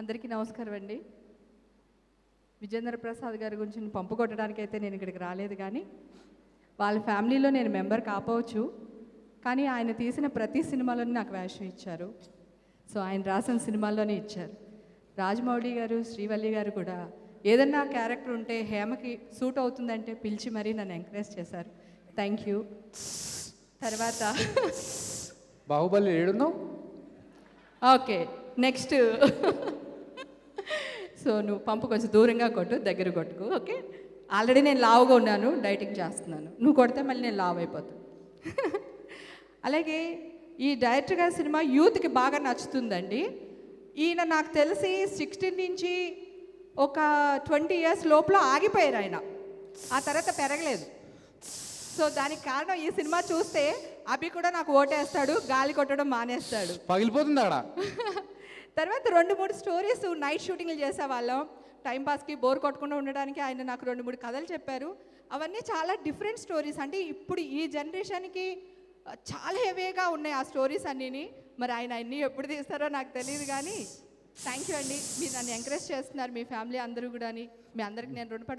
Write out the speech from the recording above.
అందరికీ నమస్కారం అండి. విజేంద్ర ప్రసాద్ గారి గురించి పంపు కొట్టడానికి అయితే నేను ఇక్కడికి రాలేదు, కానీ వాళ్ళ ఫ్యామిలీలో నేను మెంబర్ కాపోవచ్చు, కానీ ఆయన తీసిన ప్రతి సినిమాలోనే నాకు వేషం ఇచ్చారు. సో ఆయన రాసిన సినిమాల్లోనే ఇచ్చారు. రాజమౌళి గారు, శ్రీవల్లి గారు కూడా ఏదన్నా క్యారెక్టర్ ఉంటే హేమకి సూట్ అవుతుందంటే పిలిచి మరీ నన్ను ఎంకరేజ్ చేశారు. Thank you. తర్వాత బాహుబలి ఏడున్నావు? Okay, next. సో నువ్వు పంపు కొంచెం దూరంగా కొట్టు, దగ్గర కొట్టుకు. ఓకే, ఆల్రెడీ నేను లావుగా ఉన్నాను, డైటింగ్ చేస్తున్నాను. నువ్వు కొడితే మళ్ళీ నేను లావు అయిపోతాను. అలాగే ఈ డైరెక్టర్ గారి సినిమా యూత్కి బాగా నచ్చుతుందండి. ఈయన నాకు తెలిసి 16 నుంచి ఒక 20 years లోపల ఆగిపోయారు ఆయన. ఆ తర్వాత పెరగలేదు. సో దానికి కారణం ఈ సినిమా చూస్తే అభి కూడా నాకు ఓటేస్తాడు, గాలి కొట్టడం మానేస్తాడు. పగిలిపోతుంది అక్కడ. తర్వాత 2-3 స్టోరీస్ నైట్ షూటింగ్లు చేసేవాళ్ళం. టైంపాస్కి బోర్ కొట్టకుండా ఉండడానికి ఆయన నాకు 2-3 కథలు చెప్పారు. అవన్నీ చాలా డిఫరెంట్ స్టోరీస్. అంటే ఇప్పుడు ఈ జనరేషన్కి చాలా హెవీగా ఉన్నాయి ఆ స్టోరీస్ అన్నీని. మరి ఆయన అన్నీ ఎప్పుడు తీస్తారో నాకు తెలియదు, కానీ థ్యాంక్ యూ అండి. మీరు నన్ను ఎంకరేజ్ చేస్తున్నారు, మీ ఫ్యామిలీ అందరూ కూడా. మీ అందరికి నేను రుణపడి